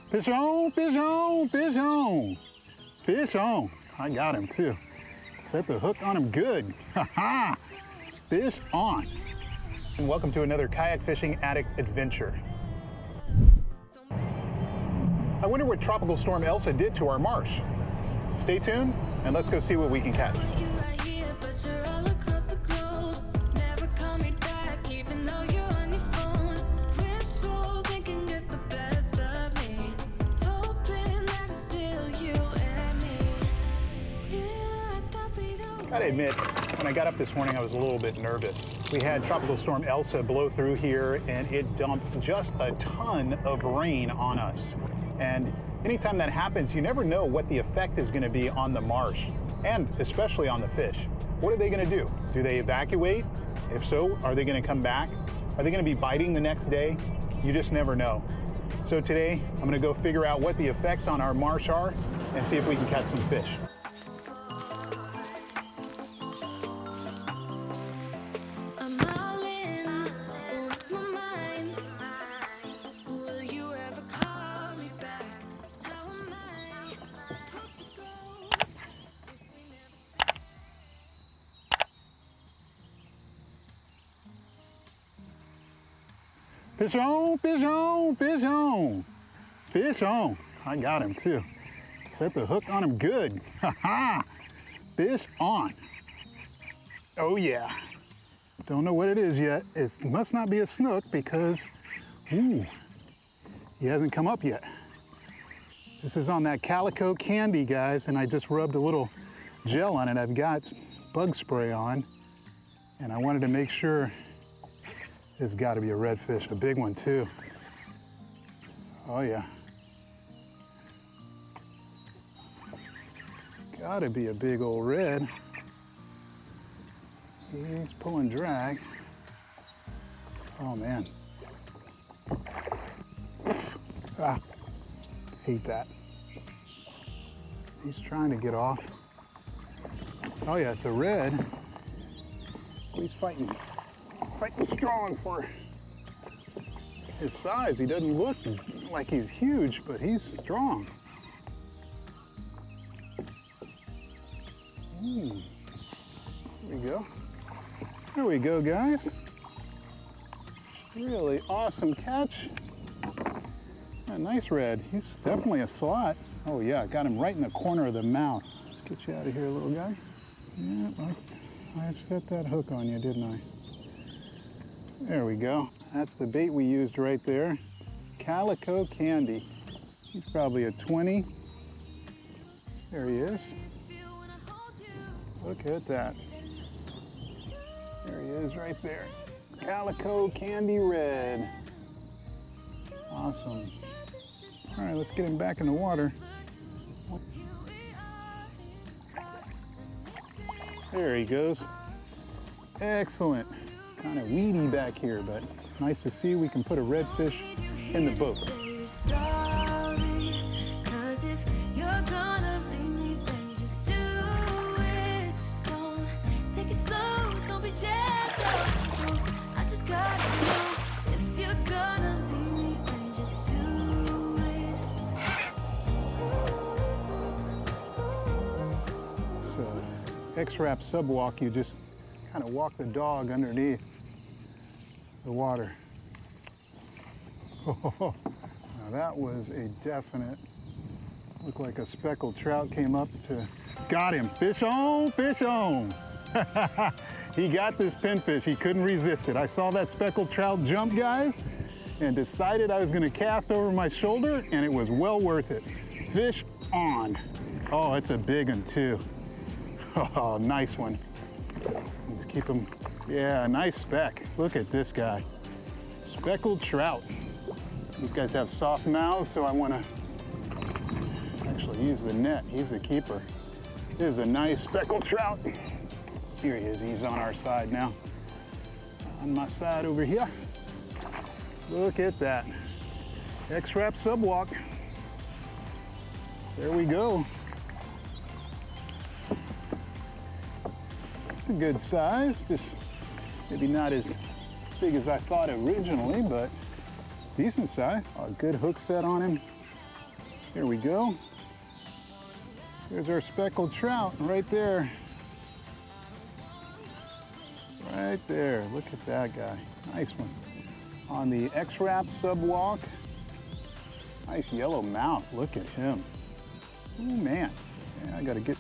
Fish on, fish on, fish on. Fish on. I got him too. Set the hook on him good. Ha ha! Fish on. And welcome to another Kayak Fishing Addict adventure. I wonder what Tropical Storm Elsa did to our marsh. Stay tuned and let's go see what we can catch. Gotta admit, when I got up this morning, I was a little bit nervous. We had Tropical Storm Elsa blow through here and it dumped just a ton of rain on us. And anytime that happens, you never know what the effect is gonna be on the marsh and especially on the fish. What are they gonna do? Do they evacuate? If so, are they gonna come back? Are they gonna be biting the next day? You just never know. So today, I'm gonna go figure out what the effects on our marsh are and see if we can catch some fish. Fish on, fish on, fish on. Fish on. I got him too. Set the hook on him good. Ha ha! Fish on. Oh yeah. Don't know what it is yet. It must not be a snook because, ooh, he hasn't come up yet. This is on that calico candy, guys, and I just rubbed a little gel on it. I've got bug spray on, and I wanted to make sure. It's got to be a redfish, a big one too. Oh yeah. Got to be a big old red. He's pulling drag. Oh man. Ah, hate that. He's trying to get off. Oh yeah, it's a red. He's fighting strong for his size. He doesn't look like he's huge, but he's strong. There we go. There we go, guys. Really awesome catch. A nice red. He's definitely a slot. Oh yeah, got him right in the corner of the mouth. Let's get you out of here, little guy. Yeah, I set that hook on you, didn't I? There we go. That's the bait we used right there. Calico candy. He's probably a 20. There he is. Look at that. There he is right there. Calico candy red. Awesome. All right, let's get him back in the water. There he goes. Excellent. Kind of weedy back here, but nice to see we can put a redfish in the boat. So, X-Wrap subwalk, you just kind of walk the dog underneath the water. Oh, now that was a definite, looked like a speckled trout came up to, got him. Fish on, fish on. He got this pinfish, he couldn't resist it. I saw that speckled trout jump, guys, and decided I was gonna cast over my shoulder, and it was well worth it. Fish on. Oh, it's a big one too. Oh, nice one. Let's keep him. Yeah, nice speck. Look at this guy. Speckled trout. These guys have soft mouths, so I want to actually use the net. He's a keeper. This is a nice speckled trout. Here he is. He's on our side now. On my side over here. Look at that. X-Wrap subwalk. There we go. It's a good size, just maybe not as big as I thought originally, but decent size. A good hook set on him. Here we go. There's our speckled trout right there. Right there. Look at that guy. Nice one. On the X-Wrap subwalk. Nice yellow mouth. Look at him. Oh man. Yeah, I gotta get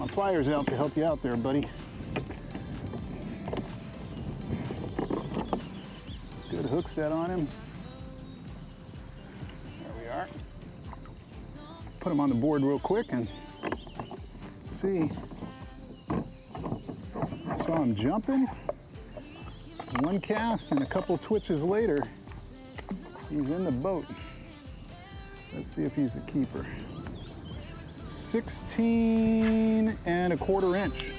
my pliers out to help you out there, buddy. Good hook set on him. There we are. Put him on the board real quick and see. Saw him jumping. One cast and a couple twitches later, he's in the boat. Let's see if he's a keeper. 16 1/4 inch.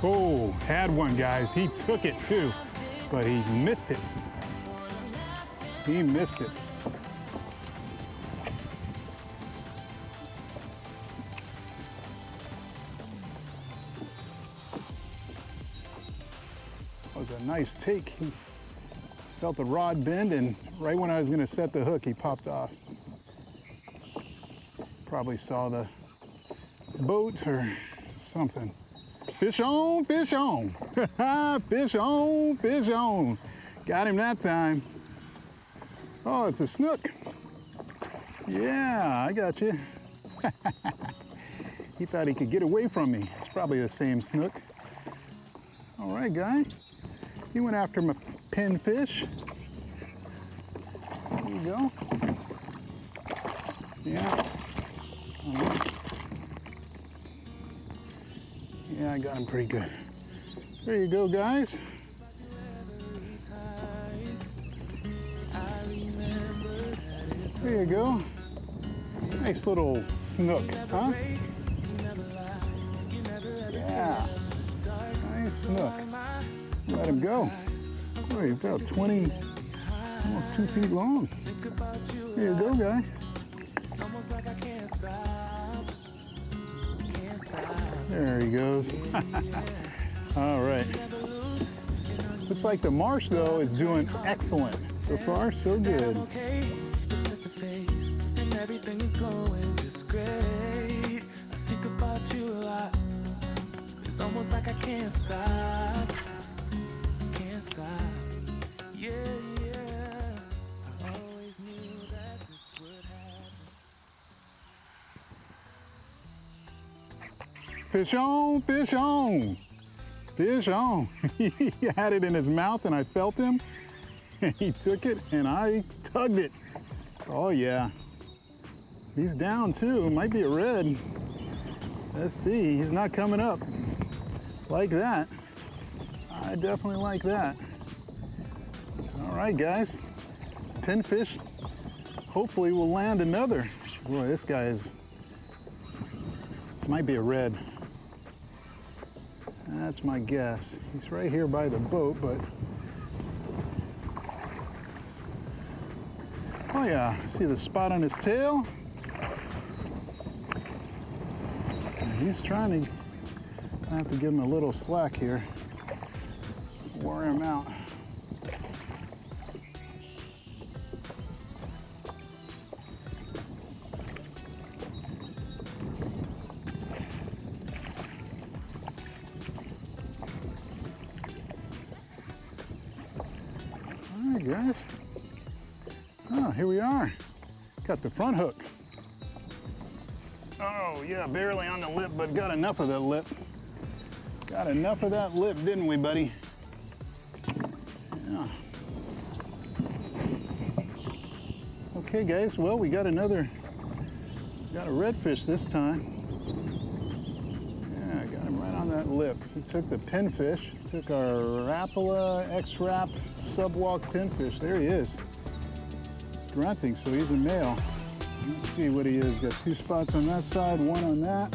Oh, had one, guys. He took it too, but he missed it. He missed it. That was a nice take. He felt the rod bend, and right when I was gonna set the hook, he popped off. Probably saw the boat or something. Fish on, fish on. Fish on, fish on. Got him that time. Oh, it's a snook. Yeah, I got you. He thought he could get away from me. It's probably the same snook. All right, guy. He went after my pinfish. There you go. Yeah. Yeah, I got him pretty good. There you go, guys. There you go. Nice little snook, huh? Yeah. Nice snook. Let him go. Oh, he's about 20, almost 2 feet long. There you go, guy. There he goes. All right. Looks like the marsh, though, is doing excellent. So far, so good. It's just a phase, and everything is going just great. I think about you a lot. It's almost like I can't stop. Can't stop. Yeah, yeah. I always knew that this would happen. Fish on, fish on, fish on. He had it in his mouth and I felt him. He took it and I tugged it. Oh yeah. He's down too, might be a red. Let's see, he's not coming up like that. I definitely like that. All right, guys, pinfish. Hopefully we'll land another. Boy, this guy might be a red. That's my guess. He's right here by the boat, but oh yeah, see the spot on his tail? And he's trying to, I have to give him a little slack here. Wear him out. All right, guys. Oh, here we are. Got the front hook. Oh yeah, barely on the lip, but got enough of that lip. Got enough of that lip, didn't we, buddy? Yeah. Okay, guys, well, we got a redfish this time. Yeah, I got him right on that lip. He took the pinfish, took our Rapala X-Wrap subwalk pinfish. There he is. Grunting, so he's a male. Let's see what he is. Got 2 spots on that side, 1 on that.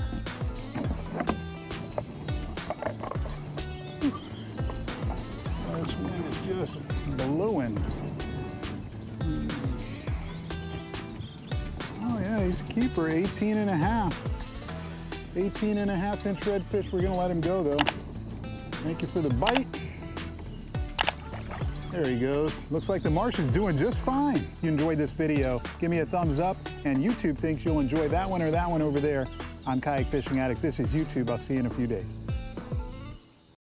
just blowing. Oh yeah, he's a keeper, 18 and a half. 18 and a half inch redfish. We're gonna let him go though. Thank you for the bite. There he goes. Looks like the marsh is doing just fine. If you enjoyed this video, give me a thumbs up, and YouTube thinks you'll enjoy that one or that one over there on Kayak Fishing Addict. This is YouTube. I'll see you in a few days.